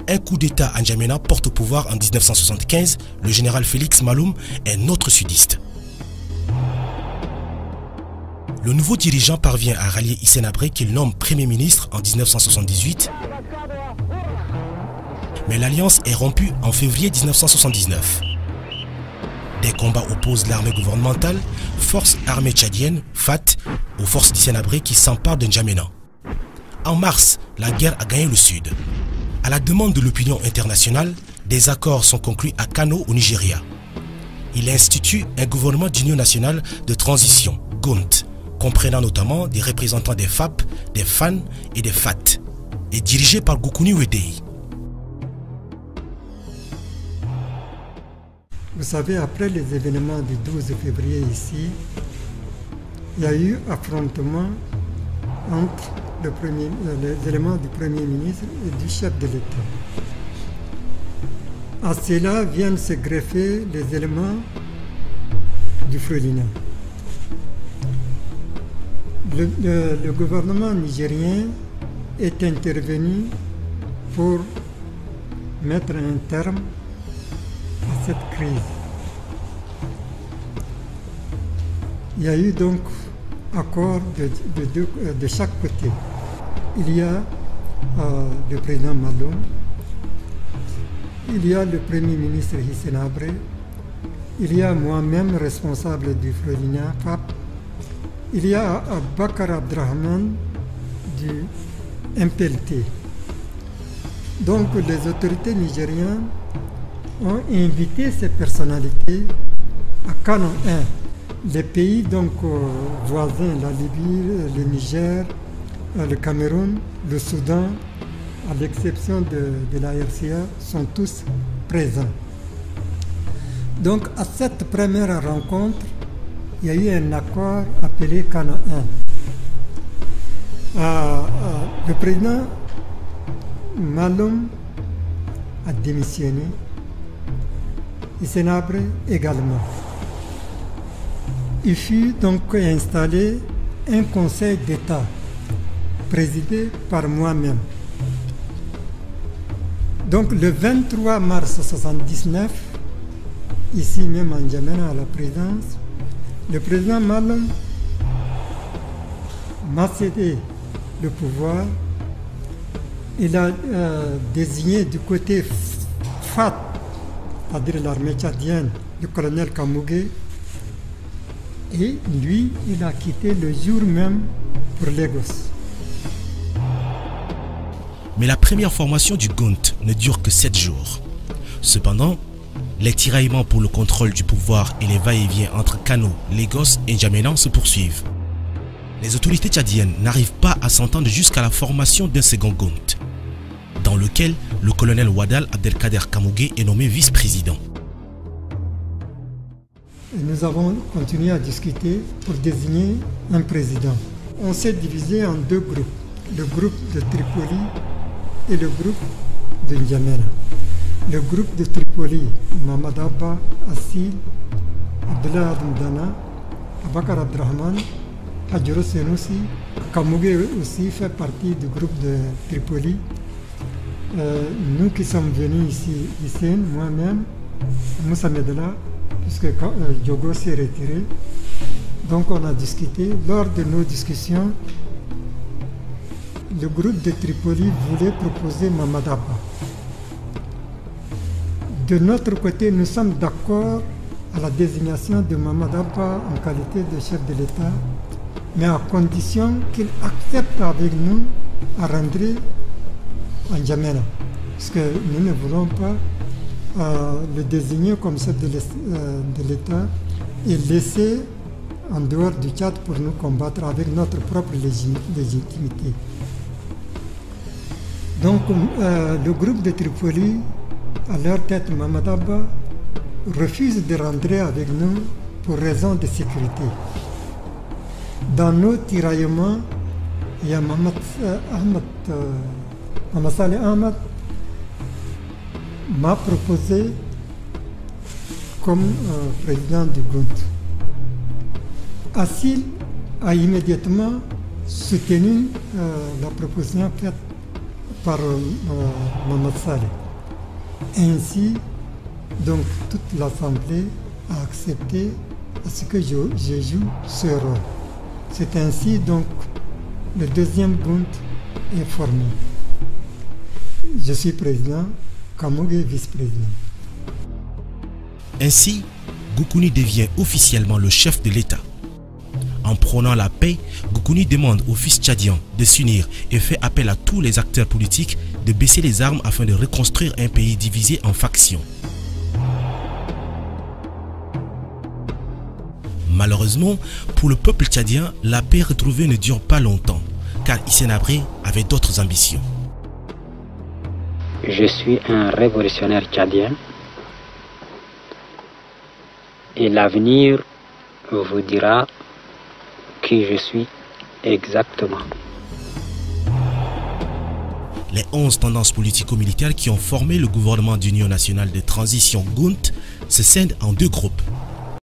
Un coup d'État à N'Djamena porte au pouvoir en 1975 le général Félix Maloum, un autre sudiste. Le nouveau dirigeant parvient à rallier Hissène Habré qu'il nomme Premier ministre en 1978, mais l'alliance est rompue en février 1979. Des combats opposent l'armée gouvernementale, forces armées tchadiennes, FAT, aux forces d'Hissène Habré qui s'emparent de N'Djamena. En mars, la guerre a gagné le sud. À la demande de l'opinion internationale, des accords sont conclus à Kano au Nigeria. Il institue un gouvernement d'union nationale de transition, GUNT, comprenant notamment des représentants des FAP, des FAN et des FAT, et dirigé par Goukouni Ouédéi. Vous savez, après les événements du 12 février ici, il y a eu affrontement entre les éléments du Premier ministre et du chef de l'État. À cela viennent se greffer les éléments du Frelina. Le gouvernement nigérien est intervenu pour mettre un terme à cette crise. Il y a eu donc accord de chaque côté. Il y a le président Maloum, il y a le Premier ministre Hissène Habré, il y a moi-même responsable du Frelina FAP, il y a Bakar Abdrahman du MPLT. Donc les autorités nigériennes ont invité ces personnalités à Kano 1. Les pays donc voisins, la Libye, le Niger, le Cameroun, le Soudan, à l'exception de la RCA, sont tous présents. Donc à cette première rencontre, il y a eu un accord appelé Kano 1. Le président Maloum a démissionné, Hissène Habré également. Il fut donc installé un conseil d'État présidé par moi-même. Donc le 23 mars 1979, ici même en N'Djamena à la présidence, le président Maloum m'a cédé le pouvoir. Il a désigné du côté FAT, c'est-à-dire l'armée tchadienne, le colonel Kamougué, et lui, il a quitté le jour même pour Lagos. Mais la première formation du GUNT ne dure que 7 jours. Cependant, les tiraillements pour le contrôle du pouvoir et les va-et-vient entre Kano, Lagos et N'Djamena se poursuivent. Les autorités tchadiennes n'arrivent pas à s'entendre jusqu'à la formation d'un second GUNT, dans lequel le colonel Wadal Abdelkader Kamougué est nommé vice-président. Nous avons continué à discuter pour désigner un président. On s'est divisé en deux groupes, le groupe de Tripoli et le groupe de N'Djamena. Le groupe de Tripoli, Mamad Abba, Assil, Abdullah Admdana, Abakar Abdrahman, Hadjiro Senoussi, Kamougué aussi fait partie du groupe de Tripoli. Nous qui sommes venus ici, Hissène, moi-même, Moussa Medela, puisque Diogo s'est retiré. Donc on a discuté. Lors de nos discussions, le groupe de Tripoli voulait proposer Mamad Abba. De notre côté, nous sommes d'accord à la désignation de Mamad Abba en qualité de chef de l'État, mais à condition qu'il accepte avec nous à rentrer en N'Djamena, parce que nous ne voulons pas le désigner comme chef de l'État et laisser en dehors du Tchad pour nous combattre avec notre propre légitimité. Donc le groupe de Tripoli, à leur tête Mamad Abba, refuse de rentrer avec nous pour raison de sécurité. Dans nos tiraillements, il y a Mamad Saleh Ahmad m'a proposé comme président du GUNT. Assil a immédiatement soutenu la proposition faite par Mohamed Saleh. Ainsi, donc, toute l'Assemblée a accepté à ce que je joue ce rôle. C'est ainsi donc le deuxième Gunt est formé. Je suis président, Kamougé vice-président. Ainsi, Goukouni devient officiellement le chef de l'État. En prônant la paix, Goukouni demande aux fils tchadiens de s'unir et fait appel à tous les acteurs politiques de baisser les armes afin de reconstruire un pays divisé en factions. Malheureusement, pour le peuple tchadien, la paix retrouvée ne dure pas longtemps, car Hissène Habré avait d'autres ambitions. Je suis un révolutionnaire tchadien et l'avenir vous dira qui je suis exactement. Les 11 tendances politico-militaires qui ont formé le gouvernement d'union nationale de transition GUNT se scindent en deux groupes.